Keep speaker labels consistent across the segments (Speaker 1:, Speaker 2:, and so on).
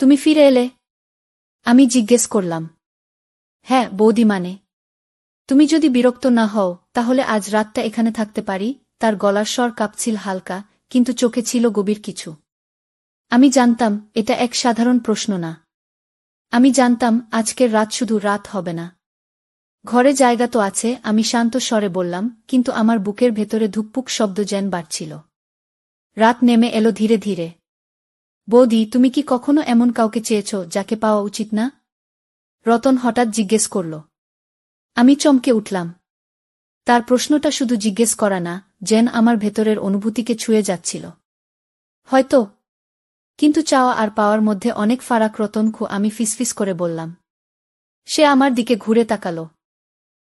Speaker 1: তুমি ফিরে এলে? আমি জিজ্ঞেস করলাম। হ্যাঁ বৌদি, মানে তুমি যদি বিরক্ত না হও তাহলে আজ রাতটা এখানে থাকতে পারি। তার গলার স্বর কাঁপছিল হালকা, কিন্তু চোখে ছিল গভীর কিছু। আমি জানতাম এটা এক সাধারণ প্রশ্ন না। আমি জানতাম আজকের রাত শুধু রাত হবে না। ঘরে জায়গা তো আছে, আমি শান্ত স্বরে বললাম, কিন্তু আমার বুকের ভেতরে ধুকপুক শব্দ যেন বাড়ছিল। রাত নেমে এলো ধীরে ধীরে। বৌদি, তুমি কি কখনো এমন কাউকে চেয়েছ যাকে পাওয়া উচিত না? রতন হঠাৎ জিজ্ঞেস করল। আমি চমকে উঠলাম। তার প্রশ্নটা শুধু জিজ্ঞেস করা না, যেন আমার ভেতরের অনুভূতিকে ছুঁয়ে যাচ্ছিল। হয়তো, কিন্তু চাওয়া আর পাওয়ার মধ্যে অনেক ফারাক। রতন, আমি ফিসফিস করে বললাম। সে আমার দিকে ঘুরে তাকাল।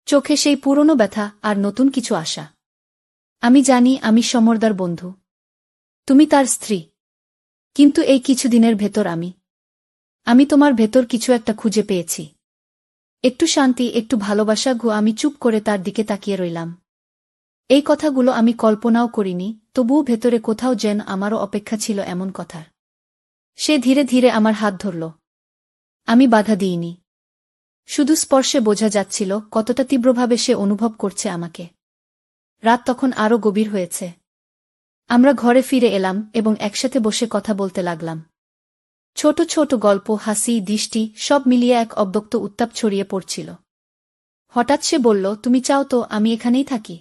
Speaker 1: চোখে সেই পুরনো ব্যথা আর নতুন কিছু আশা। আমি জানি আমি সমরদার বন্ধু, তুমি তার স্ত্রী, কিন্তু এই কিছুদিনের ভেতর আমি তোমার ভেতর কিছু একটা খুঁজে পেয়েছি। একটু শান্তি, একটু ভালোবাসা। আমি চুপ করে তার দিকে তাকিয়ে রইলাম। এই কথাগুলো আমি কল্পনাও করিনি, তবুও ভেতরে কোথাও যেন আমারও অপেক্ষা ছিল এমন কথার। সে ধীরে ধীরে আমার হাত ধরল। আমি বাধা দিইনি। শুধু স্পর্শে বোঝা যাচ্ছিল কতটা তীব্রভাবে সে অনুভব করছে আমাকে। রাত তখন আরও গভীর হয়েছে। আমরা ঘরে ফিরে এলাম এবং একসাথে বসে কথা বলতে লাগলাম। ছোট ছোট গল্প, হাসি, দৃষ্টি সব মিলিয়ে এক অব্যক্ত উত্তাপ ছড়িয়ে পড়ছিল। হঠাৎ সে বলল, তুমি চাও তো আমি এখানেই থাকি,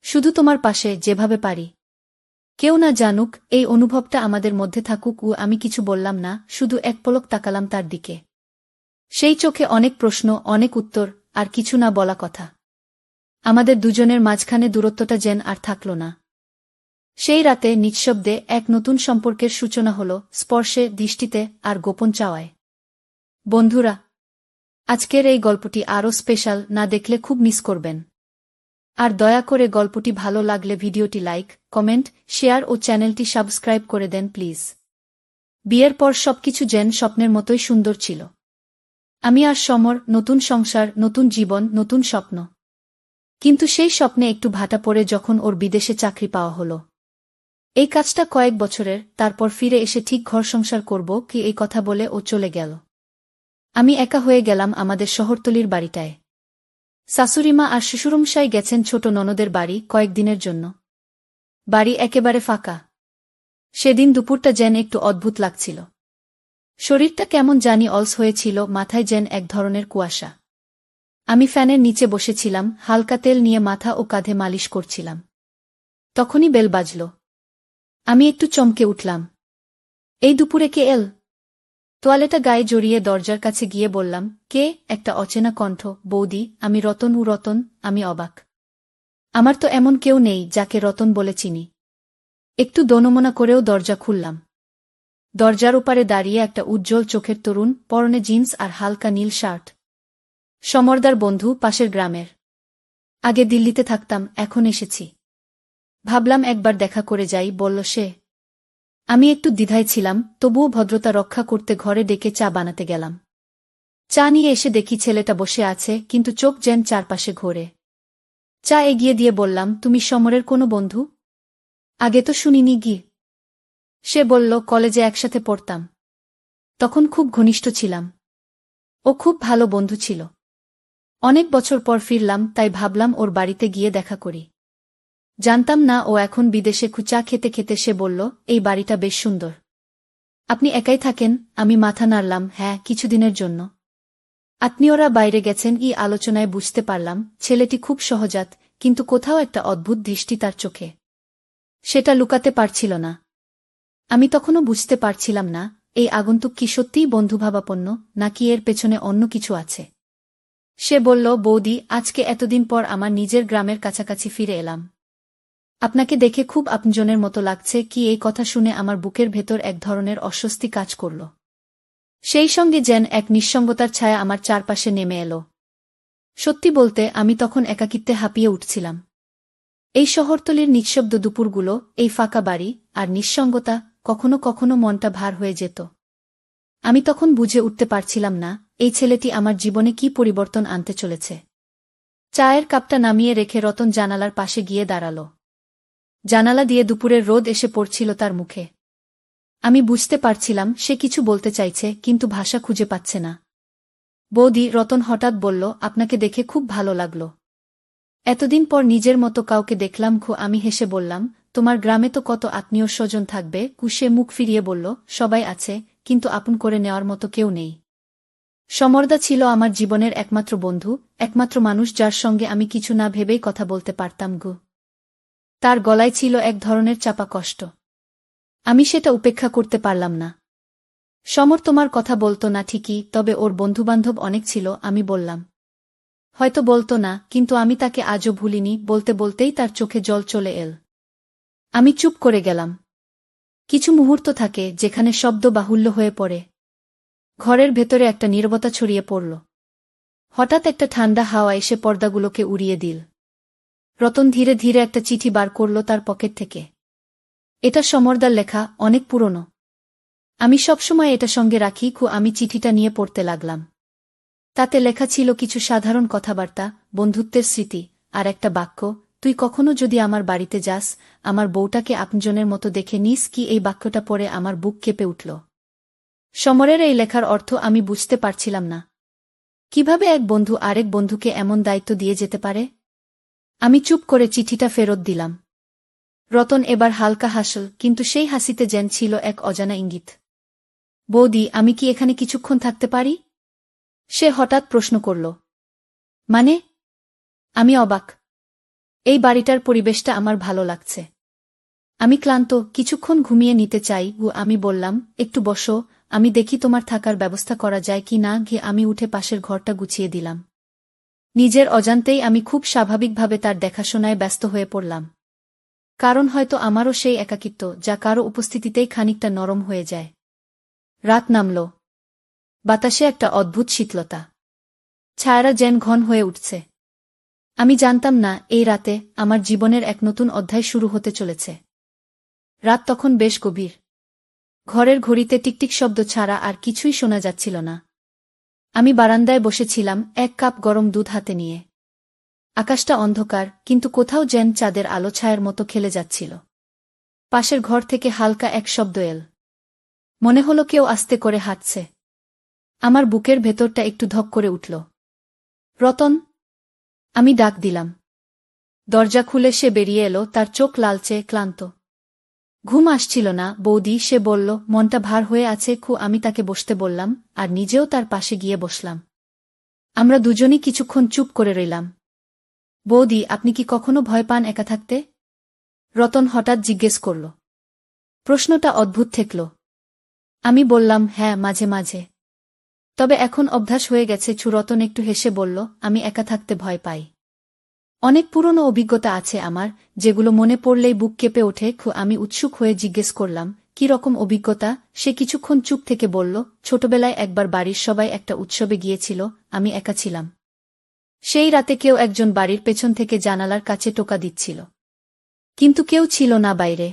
Speaker 1: শুধু তোমার পাশে, যেভাবে পারি। কেউ না জানুক, এই অনুভবটা আমাদের মধ্যে থাকুক। আমি কিছু বললাম না, শুধু এক পলক তাকালাম তার দিকে। সেই চোখে অনেক প্রশ্ন, অনেক উত্তর, আর কিছু না বলা কথা। আমাদের দুজনের মাঝখানে দূরত্বটা যেন আর থাকল না। সেই রাতে নিঃশব্দে এক নতুন সম্পর্কের সূচনা হল, স্পর্শে, দৃষ্টিতে আর গোপন চাওয়ায়। বন্ধুরা, আজকের এই গল্পটি আরও স্পেশাল। না দেখলে খুব মিস করবেন। আর দয়া করে গল্পটি ভালো লাগলে ভিডিওটি লাইক, কমেন্ট, শেয়ার ও চ্যানেলটি সাবস্ক্রাইব করে দেন প্লিজ। বিয়ের পর সবকিছু যেন স্বপ্নের মতোই সুন্দর ছিল। আমি আর সমর, নতুন সংসার, নতুন জীবন, নতুন স্বপ্ন। কিন্তু সেই স্বপ্নে একটু ভাটা পড়ে যখন ওর বিদেশে চাকরি পাওয়া হলো। এই কাজটা কয়েক বছরের, তারপর ফিরে এসে ঠিক ঘর সংসার করব কি এই কথা বলে ও চলে গেল। আমি একা হয়ে গেলাম আমাদের শহরতলির বাড়িটায়। শাশুড়িমা আর শ্বশুরমশাই গেছেন ছোট ননদের বাড়ি কয়েকদিনের জন্য। বাড়ি একেবারে ফাঁকা। সেদিন দুপুরটা যেন একটু অদ্ভুত লাগছিল। শরীরটা কেমন জানি অলস হয়েছিল, মাথায় যেন এক ধরনের কুয়াশা। আমি ফ্যানের নিচে বসেছিলাম, হালকা তেল নিয়ে মাথা ও কাঁধে মালিশ করছিলাম। তখনই বেল বাজল। আমি একটু চমকে উঠলাম। এই দুপুরে কে এল? তোয়ালেটা গায়ে জড়িয়ে দরজার কাছে গিয়ে বললাম, কে? একটা অচেনা কণ্ঠ, বৌদি, আমি রতন। রতন? আমি অবাক। আমার তো এমন কেউ নেই যাকে রতন বলে চিনি। একটু দোনমনা করেও দরজা খুললাম। দরজার ওপারে দাঁড়িয়ে একটা উজ্জ্বল চোখের তরুণ, পরনে জিন্স আর হালকা নীল শার্ট। সমরদার বন্ধু, পাশের গ্রামের। আগে দিল্লিতে থাকতাম, এখন এসেছি। ভাবলাম একবার দেখা করে যাই, বলল সে। আমি একটু দ্বিধায় ছিলাম, তবুও ভদ্রতা রক্ষা করতে ঘরে ডেকে চা বানাতে গেলাম। চা নিয়ে এসে দেখি ছেলেটা বসে আছে, কিন্তু চোখ যেন চারপাশে ঘোরে। চা এগিয়ে দিয়ে বললাম, তুমি সমরের কোনো বন্ধু? আগে তো শুনিনি গি। সে বলল, কলেজে একসাথে পড়তাম, তখন খুব ঘনিষ্ঠ ছিলাম। ও খুব ভালো বন্ধু ছিল। অনেক বছর পর ফিরলাম, তাই ভাবলাম ওর বাড়িতে গিয়ে দেখা করি। জানতাম না ও এখন বিদেশে। চা খেতে খেতে সে বলল, এই বাড়িটা বেশ সুন্দর। আপনি একাই থাকেন? আমি মাথা নাড়লাম, হ্যাঁ, কিছুদিনের জন্য। আত্মীয়রা বাইরে গেছেন। আলোচনায় বুঝতে পারলাম ছেলেটি খুব সহজাত, কিন্তু কোথাও একটা অদ্ভুত দৃষ্টি তার চোখে। সেটা লুকাতে পারছিল না। আমি তখনও বুঝতে পারছিলাম না এই আগন্তুক কি সত্যিই বন্ধুভাবাপন্ন, নাকি এর পেছনে অন্য কিছু আছে। সে বলল, বৌদি, আজকে এতদিন পর আমার নিজের গ্রামের কাছাকাছি ফিরে এলাম। আপনাকে দেখে খুব আপনজনের মতো লাগছে। এই কথা শুনে আমার বুকের ভেতর এক ধরনের অস্বস্তি কাজ করল। সেই সঙ্গে যেন এক নিঃসঙ্গতার ছায়া আমার চারপাশে নেমে এলো। সত্যি বলতে আমি তখন একাকিত্বে হাঁপিয়ে উঠছিলাম। এই শহরতলির নিঃশব্দ দুপুরগুলো, এই ফাঁকা বাড়ি আর নিঃসঙ্গতা, কখনো কখনো মনটা ভার হয়ে যেত। আমি তখন বুঝে উঠতে পারছিলাম না এই ছেলেটি আমার জীবনে কি পরিবর্তন আনতে চলেছে। চায়ের কাপটা নামিয়ে রেখে রতন জানালার পাশে গিয়ে দাঁড়াল। জানালা দিয়ে দুপুরের রোদ এসে পড়ছিল তার মুখে। আমি বুঝতে পারছিলাম সে কিছু বলতে চাইছে, কিন্তু ভাষা খুঁজে পাচ্ছে না। বৌদি, রতন হঠাৎ বলল, আপনাকে দেখে খুব ভালো লাগল। এতদিন পর নিজের মতো কাউকে দেখলাম। আমি হেসে বললাম, তোমার গ্রামে তো কত আত্মীয় স্বজন থাকবে। সে মুখ ফিরিয়ে বলল, সবাই আছে, কিন্তু আপন করে নেওয়ার মতো কেউ নেই। সমরদা ছিল আমার জীবনের একমাত্র বন্ধু, একমাত্র মানুষ যার সঙ্গে আমি কিছু না ভেবেই কথা বলতে পারতাম। তার গলায় ছিল এক ধরনের চাপা কষ্ট। আমি সেটা উপেক্ষা করতে পারলাম না। সমর তোমার কথা বলতো না ঠিকই, তবে ওর বন্ধুবান্ধব অনেক ছিল। আমি বললাম। হয়তো বলতো না, কিন্তু আমি তাকে আজও ভুলিনি। বলতে বলতেই তার চোখে জল চলে এল। আমি চুপ করে গেলাম। কিছু মুহূর্ত থাকে যেখানে শব্দ বাহুল্য হয়ে পড়ে। ঘরের ভেতরে একটা নীরবতা ছড়িয়ে পড়ল। হঠাৎ একটা ঠান্ডা হাওয়া এসে পর্দাগুলোকে উড়িয়ে দিল। রতন ধীরে ধীরে একটা চিঠি বার করল তার পকেট থেকে। এটা সমরদার লেখা, অনেক পুরনো। আমি সবসময় এটা সঙ্গে রাখি। আমি চিঠিটা নিয়ে পড়তে লাগলাম। তাতে লেখা ছিল কিছু সাধারণ কথাবার্তা, বন্ধুত্বের স্মৃতি, আর একটা বাক্য, তুই কখনো যদি আমার বাড়িতে যাস, আমার বউটাকে আপনজনের মতো দেখে নিস। কি এই বাক্যটা পড়ে আমার বুক কেঁপে উঠল। সমরের এই লেখার অর্থ আমি বুঝতে পারছিলাম না। কিভাবে এক বন্ধু আরেক বন্ধুকে এমন দায়িত্ব দিয়ে যেতে পারে? আমি চুপ করে চিঠিটা ফেরত দিলাম। রতন এবার হালকা হাসল, কিন্তু সেই হাসিতে যেন ছিল এক অজানা ইঙ্গিত। বৌদি, আমি কি এখানে কিছুক্ষণ থাকতে পারি? সে হঠাৎ প্রশ্ন করল। মানে? আমি অবাক। এই বাড়িটার পরিবেশটা আমার ভালো লাগছে। আমি ক্লান্ত, কিছুক্ষণ ঘুমিয়ে নিতে চাই। আমি বললাম, একটু বসো, আমি দেখি তোমার থাকার ব্যবস্থা করা যায় কি না। আমি উঠে পাশের ঘরটা গুছিয়ে দিলাম। নিজের অজান্তেই আমি খুব স্বাভাবিকভাবে তার দেখাশোনায় ব্যস্ত হয়ে পড়লাম। কারণ হয়তো আমারও সেই একাকিত্ব, যা কারো উপস্থিতিতেই খানিকটা নরম হয়ে যায়। রাত নামল। বাতাসে একটা অদ্ভুত শীতলতা। ছায়ারা যেন ঘন হয়ে উঠছে। আমি জানতাম না, এই রাতে আমার জীবনের এক নতুন অধ্যায় শুরু হতে চলেছে। রাত তখন বেশ গভীর। ঘরের ঘড়িতে টিকটিক শব্দ ছাড়া আর কিছুই শোনা যাচ্ছিল না। আমি বারান্দায় বসেছিলাম, এক কাপ গরম দুধ হাতে নিয়ে। আকাশটা অন্ধকার, কিন্তু কোথাও যেন চাঁদের আলো ছায়ার মতো খেলে যাচ্ছিল। পাশের ঘর থেকে হালকা এক শব্দ এল। মনে হলো কেউ আস্তে করে হাঁটছে। আমার বুকের ভেতরটা একটু ধক করে উঠল। রতন! আমি ডাক দিলাম। দরজা খুলে সে বেরিয়ে এলো, তার চোখ লালচে, ক্লান্ত। ঘুম আসছিল না বৌদি, সে বলল, মনটা ভার হয়ে আছে। আমি তাকে বসতে বললাম, আর নিজেও তার পাশে গিয়ে বসলাম। আমরা দুজনই কিছুক্ষণ চুপ করে রইলাম। বৌদি, আপনি কি কখনো ভয় পান একা থাকতে? রতন হঠাৎ জিজ্ঞেস করল। প্রশ্নটা অদ্ভুত ঠেকল। আমি বললাম, হ্যাঁ, মাঝে মাঝে। তবে এখন অভ্যাস হয়ে গেছে। রতন একটু হেসে বলল, আমি একা থাকতে ভয় পাই। অনেক পুরনো অভিজ্ঞতা আছে আমার, যেগুলো মনে পড়লেই বুক কেঁপে ওঠে। আমি উৎসুক হয়ে জিজ্ঞেস করলাম, কি রকম অভিজ্ঞতা? সে কিছুক্ষণ চুপ থেকে বলল, ছোটবেলায় একবার বাড়ির সবাই একটা উৎসবে গিয়েছিল, আমি একা ছিলাম। সেই রাতে কেউ একজন বাড়ির পেছন থেকে জানালার কাছে টোকা দিচ্ছিল। কিন্তু কেউ ছিল না বাইরে।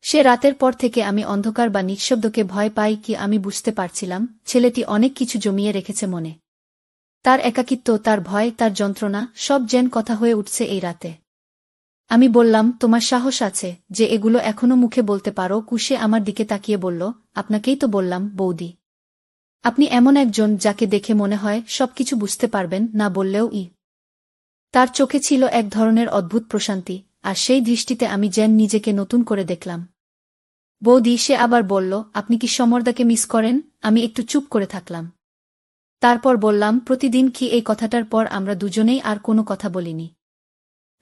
Speaker 1: সে রাতের পর থেকে আমি অন্ধকার বা নিঃশব্দকে ভয় পাই। আমি বুঝতে পারছিলাম, ছেলেটি অনেক কিছু জমিয়ে রেখেছে মনে। তার একাকিত্ব, তার ভয়, তার যন্ত্রণা, সব যেন কথা হয়ে উঠছে এই রাতে। আমি বললাম, তোমার সাহস আছে যে এগুলো এখনো মুখে বলতে পারো? সে আমার দিকে তাকিয়ে বলল, আপনাকেই তো বললাম বৌদি। আপনি এমন একজন যাকে দেখে মনে হয় সবকিছু বুঝতে পারবেন, না বললেও। তার চোখে ছিল এক ধরনের অদ্ভুত প্রশান্তি, আর সেই দৃষ্টিতে আমি যেন নিজেকে নতুন করে দেখলাম। বৌদি, সে আবার বলল, আপনি কি সমরদাকে মিস করেন? আমি একটু চুপ করে থাকলাম। তারপর বললাম, প্রতিদিন। এই কথাটার পর আমরা দুজনেই আর কোনো কথা বলিনি।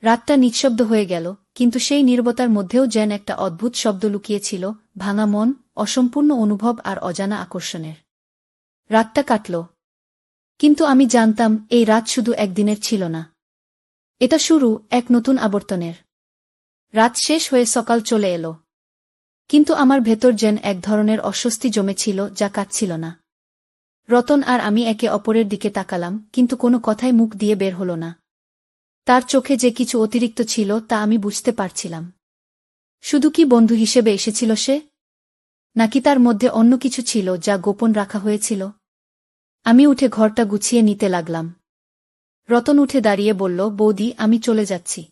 Speaker 1: রাতটা নিঃশব্দ হয়ে গেল, কিন্তু সেই নীরবতার মধ্যেও যেন একটা অদ্ভুত শব্দ লুকিয়েছিল, ভাঙা মন, অসম্পূর্ণ অনুভব আর অজানা আকর্ষণের। রাতটা কাটল। কিন্তু আমি জানতাম, এই রাত শুধু একদিনের ছিল না। এটা শুরু এক নতুন আবর্তনের। রাত শেষ হয়ে সকাল চলে এলো। কিন্তু আমার ভেতর যেন এক ধরনের অস্বস্তি জমেছিল, যা কাটছিল না। রতন আর আমি একে অপরের দিকে তাকালাম, কিন্তু কোনো কথাই মুখ দিয়ে বের হল না। তার চোখে যে কিছু অতিরিক্ত ছিল তা আমি বুঝতে পারছিলাম। শুধু কি বন্ধু হিসেবে এসেছিল সে? নাকি তার মধ্যে অন্য কিছু ছিল যা গোপন রাখা হয়েছিল? আমি উঠে ঘরটা গুছিয়ে নিতে লাগলাম। রতন উঠে দাঁড়িয়ে বলল, বৌদি, আমি চলে যাচ্ছি।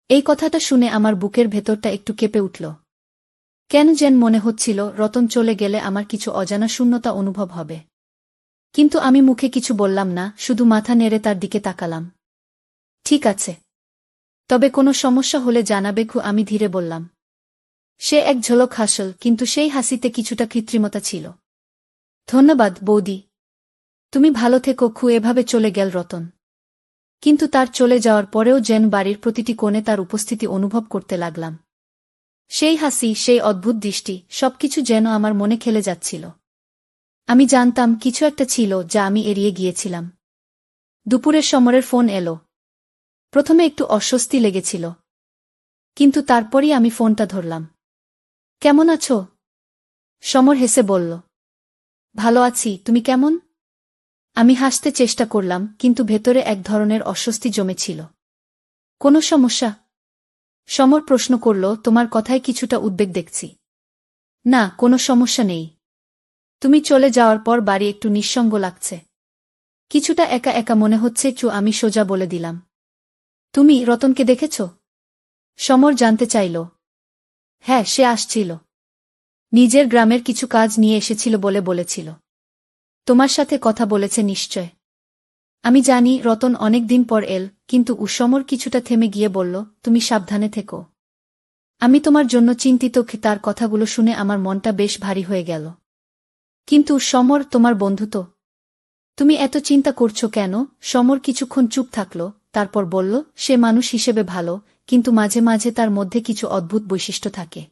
Speaker 1: এই কথাটা শুনে আমার বুকের ভেতরটা একটু কেঁপে উঠল। কেন যেন মনে হচ্ছিল রতন চলে গেলে আমার কিছু অজানা শূন্যতা অনুভব হবে। কিন্তু আমি মুখে কিছু বললাম না, শুধু মাথা নেড়ে তার দিকে তাকালাম। ঠিক আছে, তবে কোনো সমস্যা হলে জানাবে খু, আমি ধীরে বললাম। সে এক ঝলক হাসল, কিন্তু সেই হাসিতে কিছুটা কৃত্রিমতা ছিল। ধন্যবাদ বৌদি, তুমি ভালো থেকো খু। এভাবে চলে গেল রতন। কিন্তু তার চলে যাওয়ার পরেও যেন বাড়ির প্রতিটি কোণে তার উপস্থিতি অনুভব করতে লাগলাম। সেই হাসি, সেই অদ্ভুত দৃষ্টি, সবকিছু যেন আমার মনে খেলে যাচ্ছিল। আমি জানতাম কিছু একটা ছিল যা আমি এড়িয়ে গিয়েছিলাম। দুপুরের সমরের ফোন এলো। প্রথমে একটু অস্বস্তি লেগেছিল, কিন্তু তারপরই আমি ফোনটা ধরলাম। কেমন আছো? সমর হেসে বলল। ভালো আছি, তুমি কেমন? আমি হাসতে চেষ্টা করলাম, কিন্তু ভেতরে এক ধরনের অস্বস্তি জমেছিল। কোনো সমস্যা? সমর প্রশ্ন করল। তোমার কথায় কিছুটা উদ্বেগ দেখছি। না, কোনো সমস্যা নেই। তুমি চলে যাওয়ার পর বাড়ি একটু নিঃসঙ্গ লাগছে। কিছুটা একা একা মনে হচ্ছে। আমি সোজা বলে দিলাম। তুমি রতনকে দেখেছ? সমর জানতে চাইল। হ্যাঁ, সে আসছিল। নিজের গ্রামের কিছু কাজ নিয়ে এসেছিল বলে বলেছিল। তোমার সাথে কথা বলেছে নিশ্চয়। আমি জানি রতন অনেক দিন পর এল, কিন্তু সমর কিছুটা থেমে গিয়ে বলল, তুমি সাবধানে থেকো। আমি তোমার জন্য চিন্তিত। তার কথাগুলো শুনে আমার মনটা বেশ ভারী হয়ে গেল। কিন্তু সমর তোমার বন্ধু তো। তুমি এত চিন্তা করছো কেন? সমর কিছুক্ষণ চুপ থাকল, তারপর বলল, সে মানুষ হিসেবে ভালো, কিন্তু মাঝে মাঝে তার মধ্যে কিছু অদ্ভুত বৈশিষ্ট্য থাকে।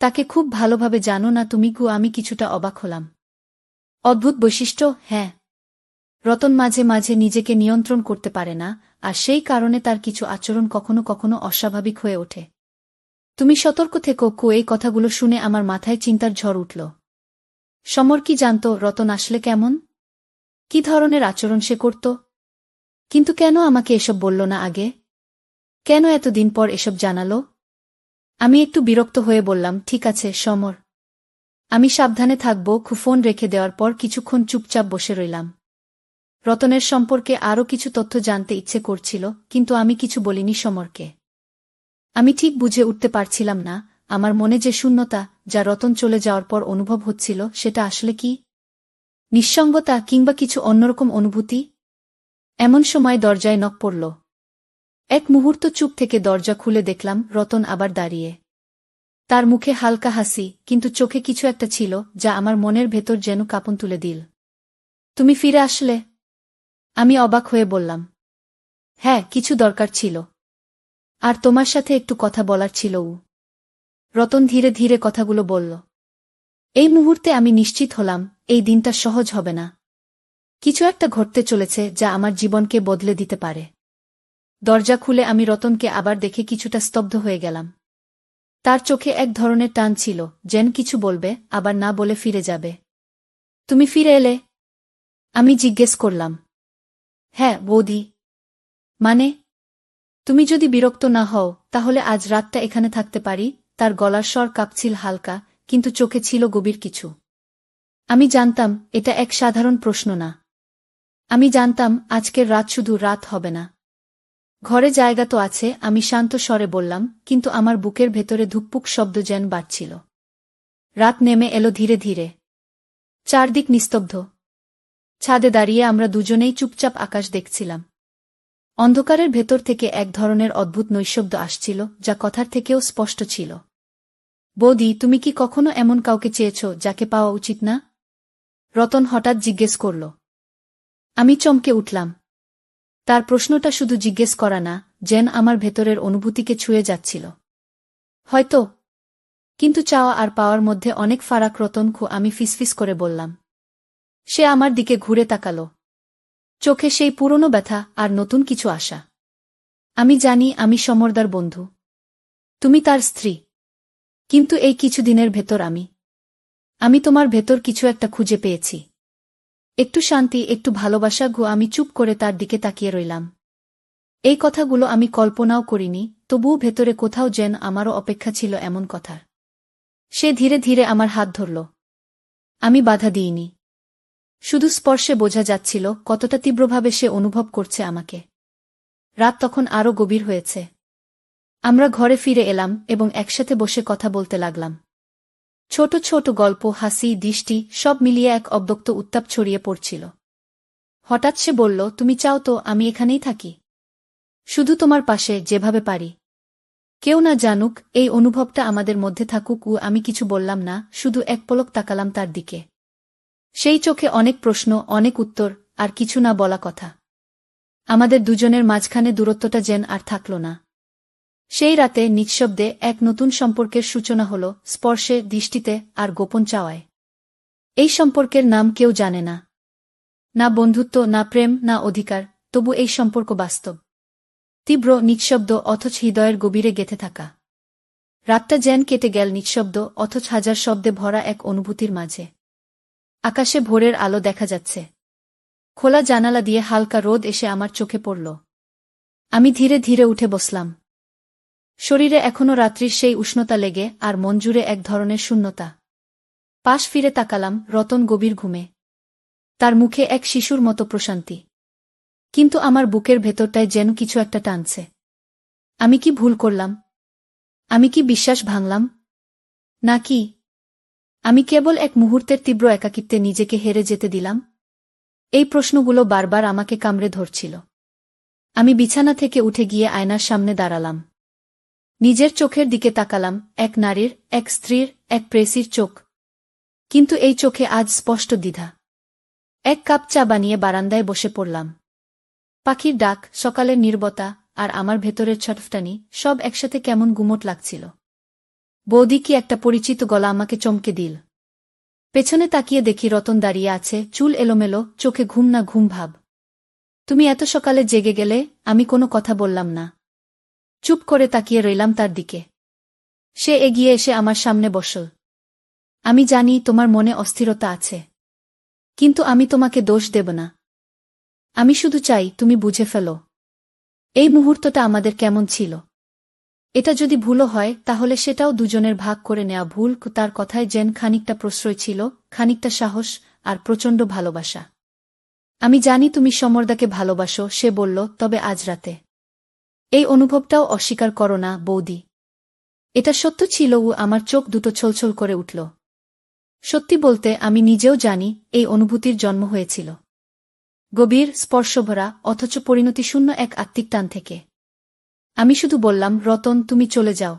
Speaker 1: তাকে খুব ভালোভাবে জানো না তুমি গু। আমি কিছুটা অবাক হলাম। অদ্ভুত বৈশিষ্ট্য? হ্যাঁ। রতন মাঝে মাঝে নিজেকে নিয়ন্ত্রণ করতে পারে না, আর সেই কারণে তার কিছু আচরণ কখনো কখনো অস্বাভাবিক হয়ে ওঠে। তুমি সতর্ক থেকো কু। এই কথাগুলো শুনে আমার মাথায় চিন্তার ঝড় উঠল। সমর কি জানত রতন আসলে কেমন? কি ধরনের আচরণ সে করত? কিন্তু কেন আমাকে এসব বলল না আগে? কেন এতদিন পর এসব জানালো? আমি একটু বিরক্ত হয়ে বললাম, ঠিক আছে সমর, আমি সাবধানে থাকব। ফোন রেখে দেওয়ার পর কিছুক্ষণ চুপচাপ বসে রইলাম। রতনের সম্পর্কে আরও কিছু তথ্য জানতে ইচ্ছে করছিল, কিন্তু আমি কিছু বলিনি সমরকে। আমি ঠিক বুঝে উঠতে পারছিলাম না, আমার মনে যে শূন্যতা, যা রতন চলে যাওয়ার পর অনুভব হচ্ছিল, সেটা আসলে কি? নিঃসঙ্গতা, কিংবা কিছু অন্যরকম অনুভূতি? এমন সময় দরজায় নক পড়ল। এক মুহূর্ত চুপ থেকে দরজা খুলে দেখলাম রতন আবার দাঁড়িয়ে। তার মুখে হালকা হাসি, কিন্তু চোখে কিছু একটা ছিল যা আমার মনের ভেতর যেন কাঁপন তুলে দিল। তুমি ফিরে আসলে? আমি অবাক হয়ে বললাম। হ্যাঁ, কিছু দরকার ছিল। আর তোমার সাথে একটু কথা বলার ছিল। রতন ধীরে ধীরে কথাগুলো বলল। এই মুহূর্তে আমি নিশ্চিত হলাম, এই দিনটা সহজ হবে না। কিছু একটা ঘটতে চলেছে যা আমার জীবনকে বদলে দিতে পারে। দরজা খুলে আমি রতনকে আবার দেখে কিছুটা স্তব্ধ হয়ে গেলাম। তার চোখে এক ধরনের টান ছিল, যেন কিছু বলবে, আবার না বলে ফিরে যাবে। তুমি ফিরে এলে? আমি জিজ্ঞেস করলাম। হ্যাঁ বৌদি। মানে? তুমি যদি বিরক্ত না হও, তাহলে আজ রাতটা এখানে থাকতে পারি? তার গলার স্বর কাঁপছিল হালকা, কিন্তু চোখে ছিল গভীর কিছু। আমি জানতাম এটা এক সাধারণ প্রশ্ন না। আমি জানতাম আজকের রাত শুধু রাত হবে না। ঘরে জায়গা তো আছে, আমি শান্ত স্বরে বললাম, কিন্তু আমার বুকের ভেতরে ধুকপুক শব্দ যেন বাড়ছিল। রাত নেমে এলো ধীরে ধীরে। চারদিক নিস্তব্ধ। ছাদে দাঁড়িয়ে আমরা দুজনেই চুপচাপ আকাশ দেখছিলাম। অন্ধকারের ভেতর থেকে এক ধরনের অদ্ভুত নৈশব্দ আসছিল, যা কথার থেকেও স্পষ্ট ছিল। বৌদি, তুমি কি কখনো এমন কাউকে চেয়েছ যাকে পাওয়া উচিত না? রতন হঠাৎ জিজ্ঞেস করল। আমি চমকে উঠলাম। তার প্রশ্নটা শুধু জিজ্ঞেস করা না, যেন আমার ভেতরের অনুভূতিকে ছুঁয়ে যাচ্ছিল। হয়তো। কিন্তু চাওয়া আর পাওয়ার মধ্যে অনেক ফারাক রতন। আমি ফিসফিস করে বললাম। সে আমার দিকে ঘুরে তাকাল। চোখে সেই পুরনো ব্যথা আর নতুন কিছু আশা। আমি জানি আমি সমরদার বন্ধু। তুমি তার স্ত্রী। কিন্তু এই কিছুদিনের ভেতর আমি তোমার ভেতর কিছু একটা খুঁজে পেয়েছি। একটু শান্তি, একটু ভালোবাসা। আমি চুপ করে তার দিকে তাকিয়ে রইলাম। এই কথাগুলো আমি কল্পনাও করিনি, তবুও ভেতরে কোথাও যেন আমারও অপেক্ষা ছিল এমন কথার। সে ধীরে ধীরে আমার হাত ধরল। আমি বাধা দিইনি। শুধু স্পর্শে বোঝা যাচ্ছিল কতটা তীব্রভাবে সে অনুভব করছে আমাকে। রাত তখন আরও গভীর হয়েছে। আমরা ঘরে ফিরে এলাম এবং একসাথে বসে কথা বলতে লাগলাম। ছোট ছোট গল্প, হাসি, দৃষ্টি সব মিলিয়ে এক অব্যক্ত উত্তাপ ছড়িয়ে পড়ছিল। হঠাৎ সে বলল, তুমি চাও তো আমি এখানেই থাকি, শুধু তোমার পাশে, যেভাবে পারি। কেউ না জানুক, এই অনুভবটা আমাদের মধ্যে থাকুক। আমি কিছু বললাম না, শুধু এক পলক তাকালাম তার দিকে। সেই চোখে অনেক প্রশ্ন, অনেক উত্তর, আর কিছু না বলা কথা। আমাদের দুজনের মাঝখানে দূরত্বটা যেন আর থাকল না। সেই রাতে নিঃশব্দে এক নতুন সম্পর্কের সূচনা হল, স্পর্শে, দৃষ্টিতে, আর গোপন চাওয়ায়। এই সম্পর্কের নাম কেউ জানে না, না বন্ধুত্ব, না প্রেম, না অধিকার, তবু এই সম্পর্ক বাস্তব, তীব্র, নিঃশব্দ, অথচ হৃদয়ের গভীরে গেঁথে থাকা। রাতটা যেন কেটে গেল নিঃশব্দ, অথচ হাজার শব্দে ভরা এক অনুভূতির মাঝে। আকাশে ভোরের আলো দেখা যাচ্ছে। খোলা জানালা দিয়ে হালকা রোদ এসে আমার চোখে পড়ল। আমি ধীরে ধীরে উঠে বসলাম। শরীরে এখনো রাত্রির সেই উষ্ণতা লেগে, আর মন জুড়ে এক ধরনের শূন্যতা। পাশ ফিরে তাকালাম, রতন গভীর ঘুমে। তার মুখে এক শিশুর মতো প্রশান্তি। কিন্তু আমার বুকের ভেতরটায় যেন কিছু একটা টানছে। আমি কি ভুল করলাম? আমি কি বিশ্বাস ভাঙলাম? নাকি আমি কেবল এক মুহূর্তের তীব্র একাকিত্বে নিজেকে হেরে যেতে দিলাম? এই প্রশ্নগুলো বারবার আমাকে কামড়ে ধরছিল। আমি বিছানা থেকে উঠে গিয়ে আয়নার সামনে দাঁড়ালাম। নিজের চোখের দিকে তাকালাম, এক নারীর, এক স্ত্রীর, এক প্রেসির চোখ। কিন্তু এই চোখে আজ স্পষ্ট দ্বিধা। এক কাপ চা বানিয়ে বারান্দায় বসে পড়লাম। পাখির ডাক, সকালের নীরবতা, আর আমার ভেতরের ছটফটানি সব একসাথে কেমন গুমোট লাগছিল। বৌদি, কি একটা পরিচিত গলা আমাকে চমকে দিল। পেছনে তাকিয়ে দেখি রতন দাঁড়িয়ে আছে, চুল এলোমেলো, চোখে ঘুম না ঘুম ভাব। তুমি এত সকালে জেগে গেলে? আমি কোনো কথা বললাম না। চুপ করে তাকিয়ে রইলাম তার দিকে। সে এগিয়ে এসে আমার সামনে বসল। আমি জানি তোমার মনে অস্থিরতা আছে, কিন্তু আমি তোমাকে দোষ দেব না। আমি শুধু চাই তুমি বুঝে ফেলো এই মুহূর্তটা আমাদের কেমন ছিল। এটা যদি ভুলও হয়, তাহলে সেটাও দুজনের ভাগ করে নেওয়া ভুল। তার কথায় যেন খানিকটা প্রশ্রয় ছিল, খানিকটা সাহস, আর প্রচণ্ড ভালোবাসা। আমি জানি তুমি সমরদাকে ভালোবাসো, সে বলল, তবে আজ রাতে এই অনুভবটাও অস্বীকার করো না বৌদি। এটা সত্য ছিল। আমার চোখ দুটো ছলছল করে উঠল। সত্যি বলতে, আমি নিজেও জানি এই অনুভূতির জন্ম হয়েছিল গভীর, স্পর্শভরা, অথচ পরিণতিশূন্য এক আত্মিক টান থেকে। আমি শুধু বললাম, রতন, তুমি চলে যাও।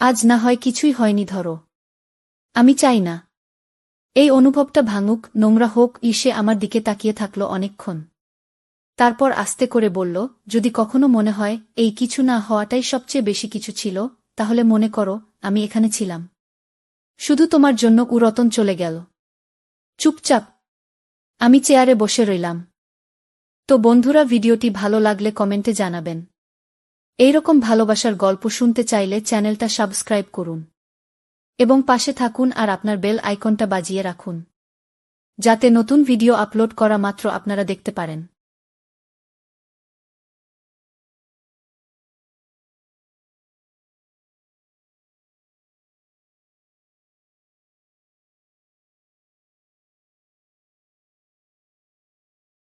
Speaker 1: আজ না হয় কিছুই হয়নি, ধরো। আমি চাই না এই অনুভবটা ভাঙুক, নোংরা হোক। সে আমার দিকে তাকিয়ে থাকল অনেকক্ষণ। তারপর আস্তে করে বলল, যদি কখনো মনে হয় এই কিছু না হওয়াটাই সবচেয়ে বেশি কিছু ছিল, তাহলে মনে করো আমি এখানে ছিলাম শুধু তোমার জন্য। রতন চলে গেল। চুপচাপ আমি চেয়ারে বসে রইলাম। তো বন্ধুরা, ভিডিওটি ভালো লাগলে কমেন্টে জানাবেন। এইরকম ভালোবাসার গল্প শুনতে চাইলে চ্যানেলটা সাবস্ক্রাইব করুন এবং পাশে থাকুন, আর আপনার বেল আইকনটা বাজিয়ে রাখুন, যাতে নতুন ভিডিও আপলোড করা মাত্র আপনারা দেখতে পারেন।